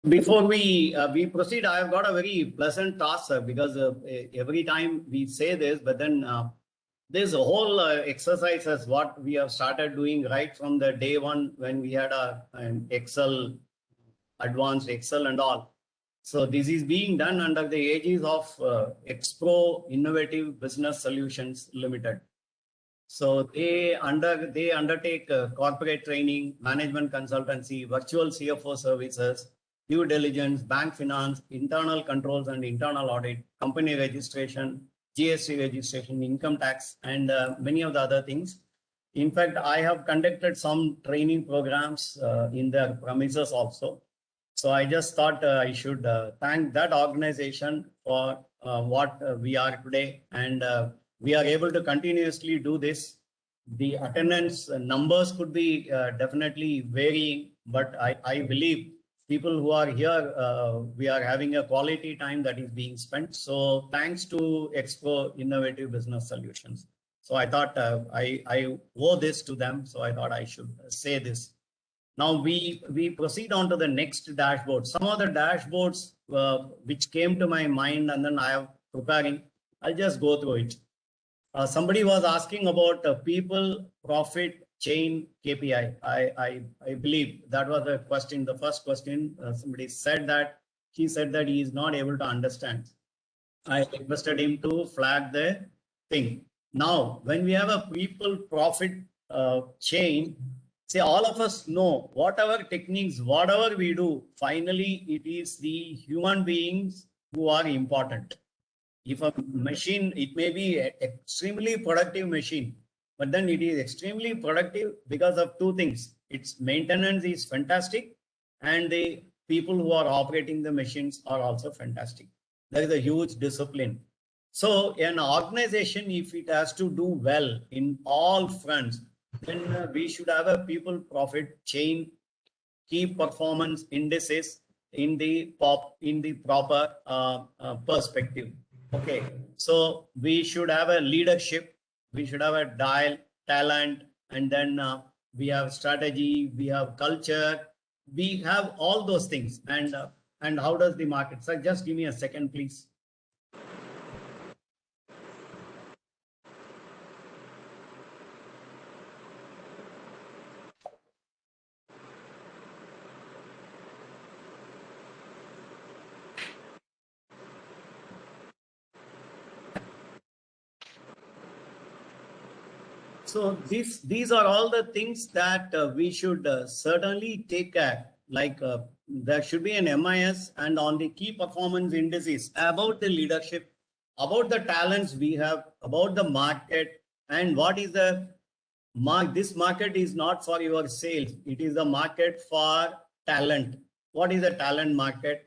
Before we proceed, I have got a very pleasant task, sir, because every time we say this, but then this whole exercise is what we have started doing right from the day one when we had an Excel, advanced Excel and all. So this is being done under the aegis of Expro Innovative Business Solutions Limited. So they undertake corporate training, management consultancy, virtual CFO services, due diligence, bank finance, internal controls and internal audit, company registration, GST registration, income tax, and many of the other things. In fact, I have conducted some training programs in their premises also. So I just thought I should thank that organization for what we are today, and we are able to continuously do this. The attendance numbers could be definitely varying, but I believe people who are here, we are having a quality time that is being spent. So thanks to Expo Innovative Business Solutions. So I thought I owe this to them. So I thought I should say this. Now we proceed on to the next dashboard. Some of the dashboards which came to my mind, and then I am preparing. I'll just go through it. Somebody was asking about people, profit, chain, KPI. I believe that was the question. The first question, somebody said that he said that he is not able to understand. I requested him to flag the thing. Now, when we have a people profit chain, say all of us know whatever techniques, whatever we do, finally it is the human beings who are important. If a machine, it may be an extremely productive machine, but then it is extremely productive because of two things. Its maintenance is fantastic, and the people who are operating the machines are also fantastic. There is a huge discipline. So an organization, if it has to do well in all fronts, then we should have a people profit chain, key performance indices in the proper perspective. Okay, so we should have a leadership, we should have a dial talent, and then we have strategy, we have culture, we have all those things. And how does the market? So just give me a second, please. So these are all the things that we should certainly take care. Like there should be an MIS, and on the key performance indices about the leadership, about the talents we have, about the market, and what is the mark. This market is not for your sales; it is the market for talent. What is the talent market?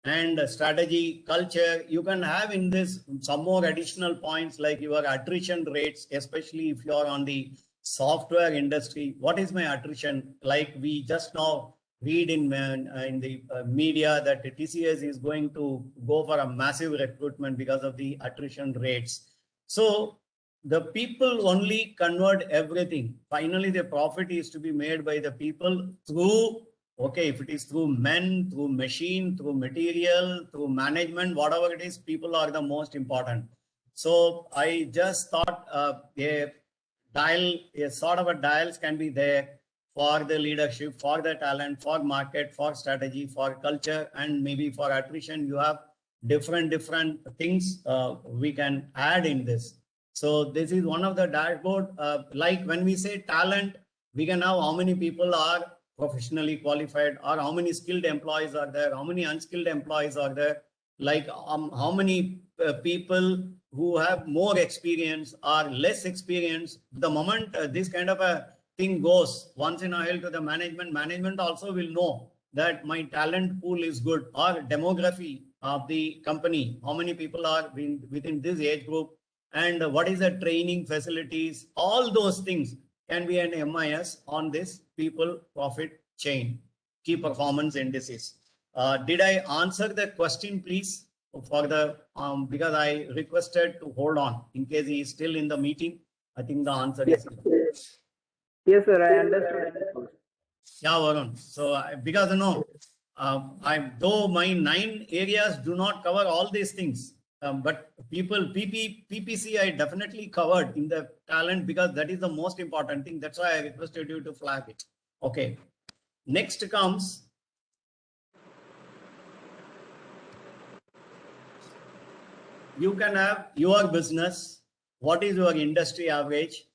And strategy, culture, you can have in this some more additional points like your attrition rates, especially if you are on the software industry. What is my attrition? Like we just now read in the media that the TCS is going to go for a massive recruitment because of the attrition rates. So the people only convert everything. Finally, the profit is to be made by the people through, okay, if it is through men, through machine, through material, through management, whatever it is, people are the most important. So I just thought a sort of a dials can be there for the leadership, for the talent, for market, for strategy, for culture, and maybe for attrition. You have different things we can add in this. So this is one of the dashboard. Like when we say talent, we can have how many people are professionally qualified, or how many skilled employees are there, how many unskilled employees are there, like how many people who have more experience or less experience. The moment this kind of a thing goes once in a while to the management also will know that my talent pool is good, or demography of the company, how many people are within this age group, and what is the training facilities. All those things can be an MIS on this people profit chain, key performance indices. Did I answer the question, please? For the because I requested to hold on in case he is still in the meeting. I think the answer is yes, sir. I understood. yeah, Varun. So because though my 9 areas do not cover all these things, but PPC I definitely covered in the talent because that is the most important thing. That's why I requested you to flag it. Okay. Next comes you can have your business. What is your industry average?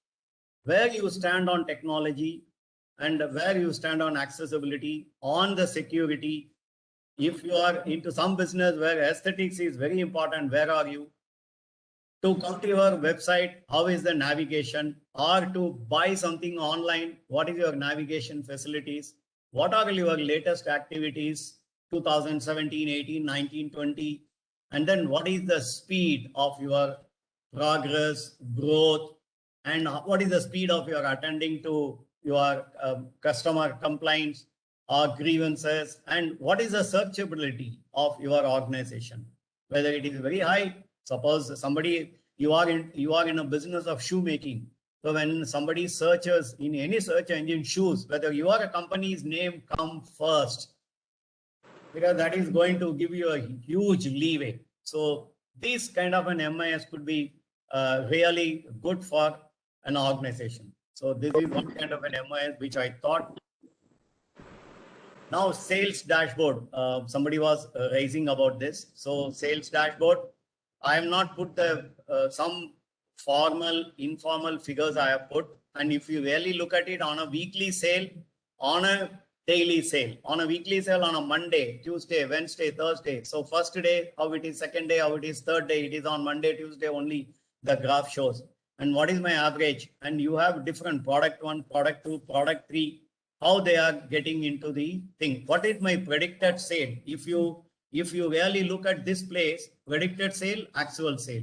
Where you stand on technology and where you stand on accessibility, on the security. If you are into some business where aesthetics is very important, where are you? To come to your website, how is the navigation? Or to buy something online, what is your navigation facilities? What are your latest activities? 2017, 18, 19, 20. And then what is the speed of your progress, growth, and what is the speed of your attending to your customer complaints or grievances, and what is the searchability of your organization, whether it is very high. Suppose somebody you are in a business of shoemaking. So when somebody searches in any search engine shoes, whether your company's name come first, because that is going to give you a huge leeway. So this kind of an MIS could be really good for an organization. So this is one kind of an MIS which I thought. Now sales dashboard, somebody was raising about this. So sales dashboard, I have not put the some formal, informal figures I have put. And if you really look at it on a weekly sale, on a daily sale, on a weekly sale on a Monday, Tuesday, Wednesday, Thursday. So first day, how it is, second day, how it is, third day, it is on Monday, Tuesday only the graph shows. And what is my average? And you have different product 1, product 2, product 3, how they are getting into the thing. What is my predicted sale? If you really look at this place, predicted sale, actual sale,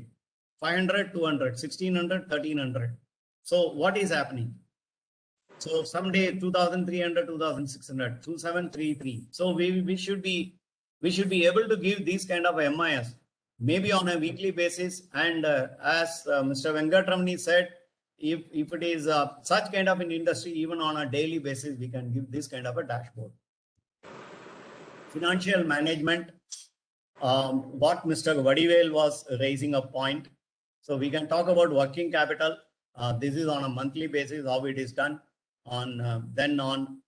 500, 200, 1600, 1300. So what is happening? So someday 2300, 2600, 2733. So we should be able to give these kind of MIS maybe on a weekly basis. And as Mr. Venkatramani said, if it is such kind of an industry, even on a daily basis, we can give this kind of a dashboard. Financial management, what Mr. Vadivel was raising a point. So we can talk about working capital. This is on a monthly basis, how it is done. On then on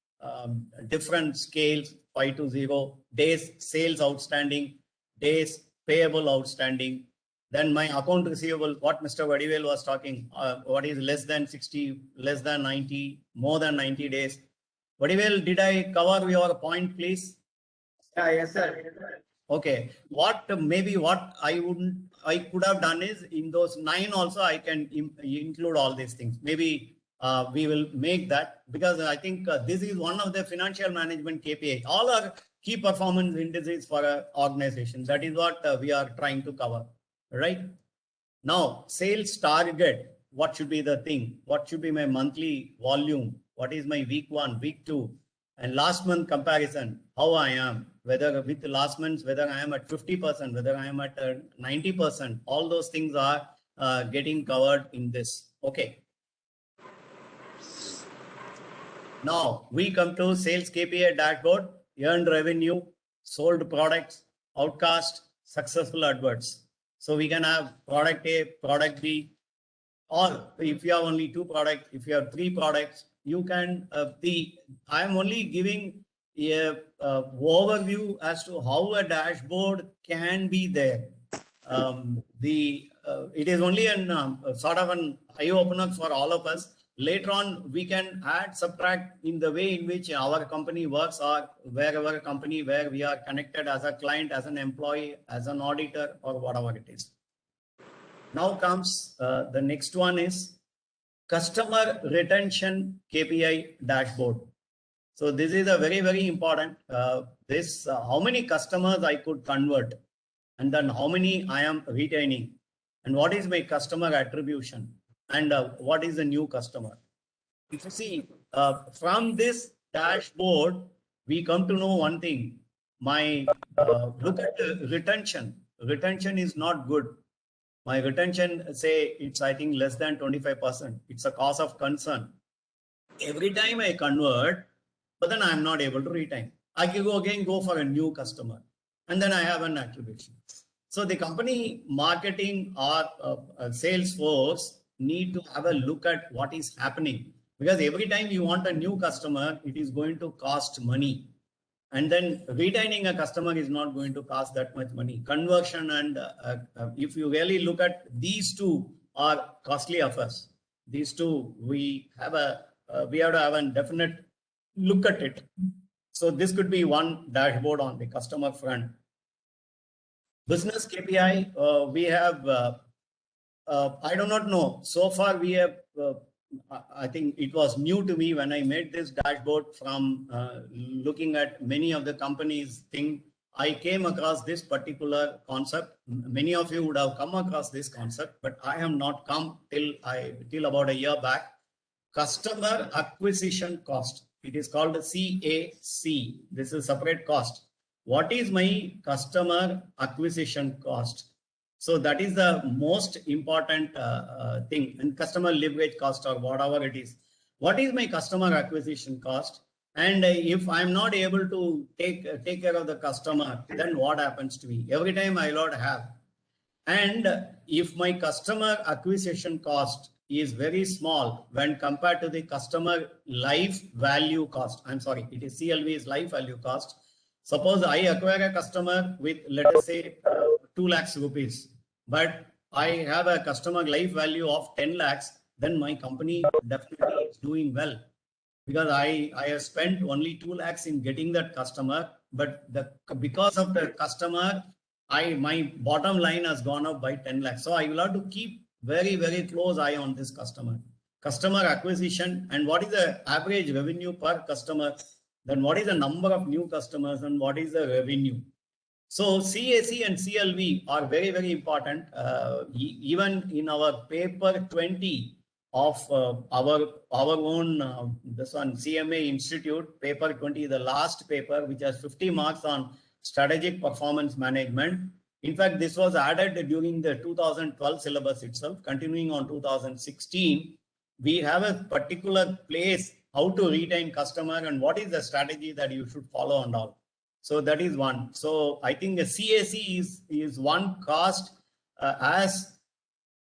different scales, 5 to 0, days sales outstanding, days payable outstanding. Then my account receivable, what Mr. Vadivel was talking, what is less than 60, less than 90, more than 90 days. Vadivel, did I cover your point, please? Yes, sir. Okay. What I could have done is in those 9 also I can include all these things. Maybe we will make that, because I think this is one of the financial management KPI. All are key performance indices for an organization. That is what we are trying to cover, right? Now, sales target, what should be the thing? What should be my monthly volume? What is my week 1, week 2? And last month comparison, how I am, whether with the last month, whether I am at 50%, whether I am at 90%, all those things are getting covered in this. Okay. Now we come to sales KPI dashboard, earned revenue, sold products, outcast, successful adverts. So we can have product A, product B, or if you have only 2 products, if you have 3 products, you can I am only giving a overview as to how a dashboard can be there. It is only an sort of an eye opener for all of us. Later on, we can add, subtract in the way in which our company works, or wherever company where we are connected as a client, as an employee, as an auditor, or whatever it is. Now comes the next one is customer retention KPI dashboard. So this is a very, very important. How many customers I could convert, and then how many I am retaining, and what is my customer attribution, and what is the new customer. If you see from this dashboard, we come to know one thing. My look at the retention. Retention is not good. My retention, say it's, I think, less than 25%. It's a cause of concern. Every time I convert, but then I'm not able to retain. I can go for a new customer, and then I have an activation. So the company marketing or sales force need to have a look at what is happening, because every time you want a new customer, it is going to cost money, and then retaining a customer is not going to cost that much money. Conversion and if you really look at these two are costly affairs. These two we have to have a definite look at it. So this could be one dashboard on the customer front. Business KPI, we have, I do not know. So far we have, I think it was new to me when I made this dashboard from looking at many of the companies thing. I came across this particular concept. Many of you would have come across this concept, but I have not come till about a year back. Customer acquisition cost. It is called CAC. This is separate cost. What is my customer acquisition cost? So that is the most important thing, and customer leverage cost or whatever it is. What is my customer acquisition cost? And if I'm not able to take care of the customer, then what happens to me? Every time I not have. And if my customer acquisition cost is very small when compared to the customer life value cost, I'm sorry, it is CLV is life value cost. Suppose I acquire a customer with, let us say, 2 lakhs rupees, but I have a customer life value of 10 lakhs, then my company definitely is doing well, because I have spent only 2 lakhs in getting that customer, but because of the customer, my bottom line has gone up by 10 lakhs. So I will have to keep very, very close eye on this customer acquisition, and what is the average revenue per customer, then what is the number of new customers, and what is the revenue. So CAC and CLV are very, very important. Even in our paper 20 of our own, this one, CMA Institute, paper 20, the last paper, which has 50 marks on strategic performance management. In fact, this was added during the 2012 syllabus itself. Continuing on 2016, we have a particular place how to retain customer and what is the strategy that you should follow and all. So that is one. So I think the CAC is one cost. As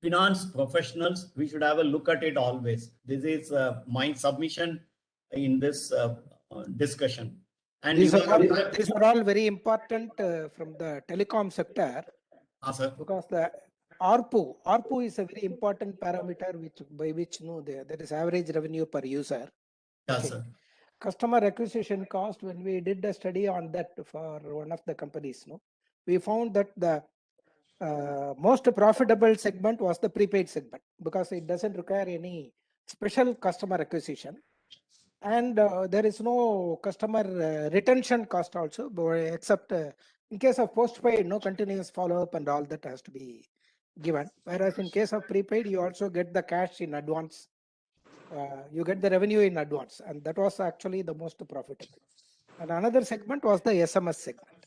finance professionals, we should have a look at it always. This is my submission in this discussion. And these are all very important from the telecom sector, because the ARPU is a very important parameter by which there is average revenue per user. Yes, sir. Customer acquisition cost, when we did a study on that for one of the companies, we found that the most profitable segment was the prepaid segment, because it doesn't require any special customer acquisition, and there is no customer retention cost also, except in case of postpaid, no continuous follow-up and all that has to be given, whereas in case of prepaid, you also get the cash in advance. You get the revenue in advance, and that was actually the most profitable. And another segment was the SMS segment.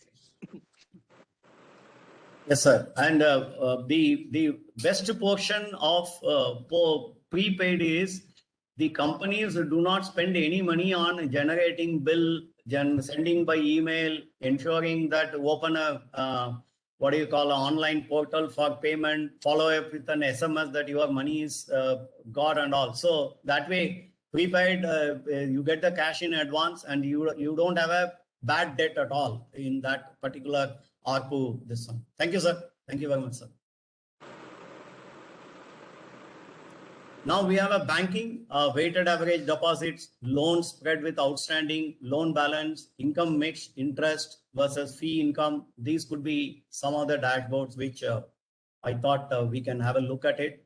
Yes, sir. And the best portion of prepaid is the companies do not spend any money on generating bill, sending by email, ensuring that open a what do you call an online portal for payment, follow up with an SMS that your money is got and all. So that way, prepaid, you get the cash in advance, and you don't have a bad debt at all in that particular ARPU. This one. Thank you, sir. Thank you very much, sir. Now we have a banking, weighted average deposits, loan spread with outstanding, loan balance, income mix, interest versus fee income. These could be some of the dashboards which I thought we can have a look at it.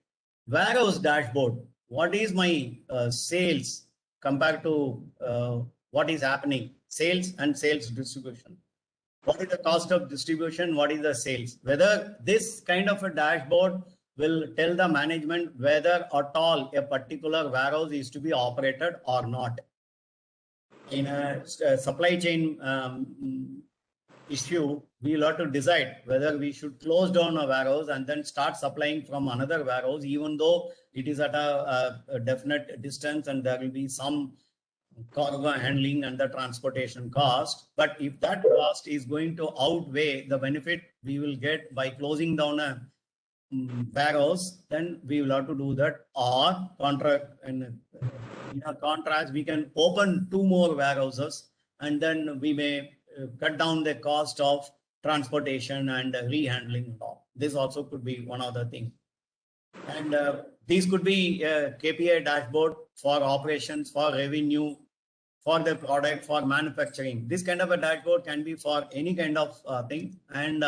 Warehouse dashboard. What is my sales compared to what is happening? Sales and sales distribution. What is the cost of distribution? What is the sales? Whether this kind of a dashboard will tell the management whether at all a particular warehouse is to be operated or not. In a supply chain issue, we will have to decide whether we should close down a warehouse and then start supplying from another warehouse, even though it is at a definite distance and there will be some cargo handling and the transportation cost. But if that cost is going to outweigh the benefit we will get by closing down a warehouse, then we will have to do that. Or contract, and in a contrast, we can open 2 more warehouses, and then we may cut down the cost of transportation and rehandling and all. This also could be one other thing. And these could be a KPI dashboard for operations, for revenue, for the product, for manufacturing. This kind of a dashboard can be for any kind of thing. And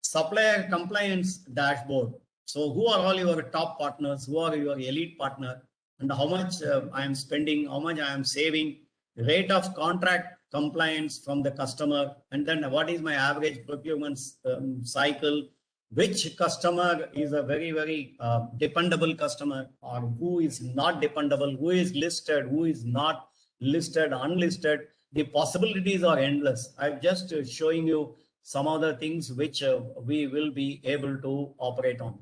supplier compliance dashboard. So who are all your top partners? Who are your elite partner? And how much I am spending, how much I am saving, rate of contract compliance from the customer, and then what is my average procurement cycle, which customer is a very, very dependable customer, or who is not dependable, who is listed, who is not listed, unlisted. The possibilities are endless. I'm just showing you some of the things which we will be able to operate on.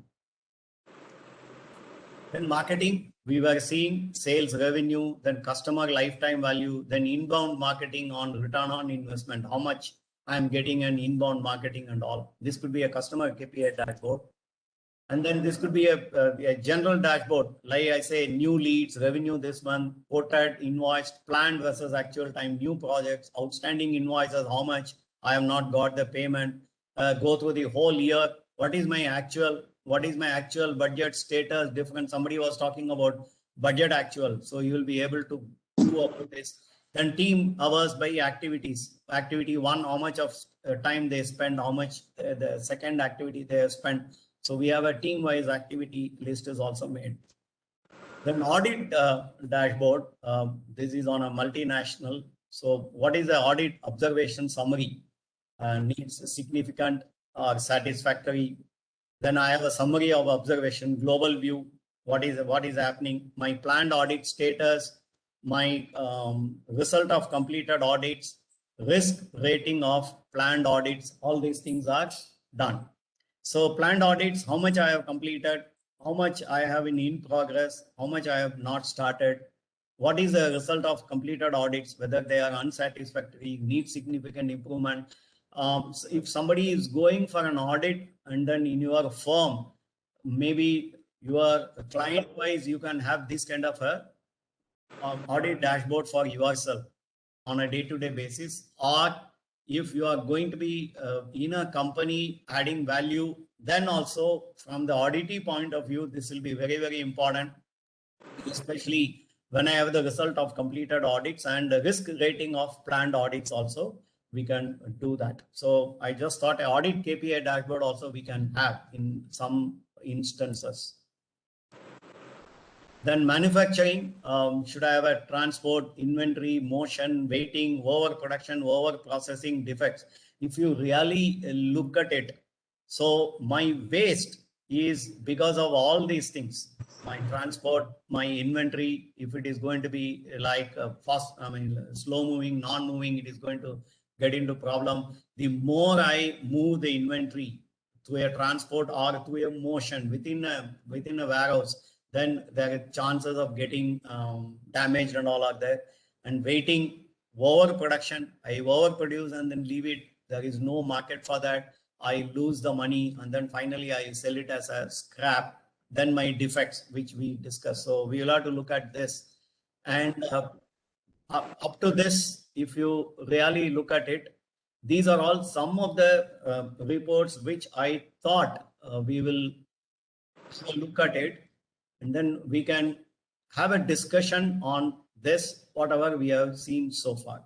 Then marketing, we were seeing sales revenue, then customer lifetime value, then inbound marketing on return on investment, how much I'm getting an inbound marketing and all. This could be a customer KPI dashboard. And then this could be a general dashboard, like I say, new leads, revenue this month, quoted, invoiced, planned versus actual time, new projects, outstanding invoices, how much I have not got the payment, go through the whole year. What is my actual budget status different? Somebody was talking about budget actual. So you will be able to do up with this. Then team hours by activities. Activity 1, how much of time they spend, how much the second activity they have spent. So we have a team-wise activity list is also made. Then audit dashboard. This is on a multinational. So what is the audit observation summary? Needs significant or satisfactory. Then I have a summary of observation, global view. What is happening? My planned audit status, my result of completed audits, risk rating of planned audits. All these things are done. So planned audits, how much I have completed, how much I have in progress, how much I have not started, what is the result of completed audits, whether they are unsatisfactory, need significant improvement. So if somebody is going for an audit and then in your firm, maybe your client wise, you can have this kind of a audit dashboard for yourself on a day-to-day basis. Or if you are going to be in a company adding value, then also from the auditee point of view, this will be very, very important, especially when I have the result of completed audits and the risk rating of planned audits also, we can do that. So I just thought an audit KPI dashboard also we can have in some instances. Then manufacturing, should I have a transport, inventory, motion, waiting, overproduction, over processing defects? If you really look at it, so my waste is because of all these things. My transport, my inventory, if it is going to be like slow moving, non-moving, it is going to get into problem. The more I move the inventory to a transport or to a motion within a warehouse, then there are chances of getting damaged and all are there. And waiting, overproduction, I overproduce and then leave it. There is no market for that. I lose the money and then finally I sell it as a scrap. Then my defects, which we discussed. So we will have to look at this. And up to this, if you really look at it, these are all some of the reports which I thought we will look at it. And then we can have a discussion on this, whatever we have seen so far.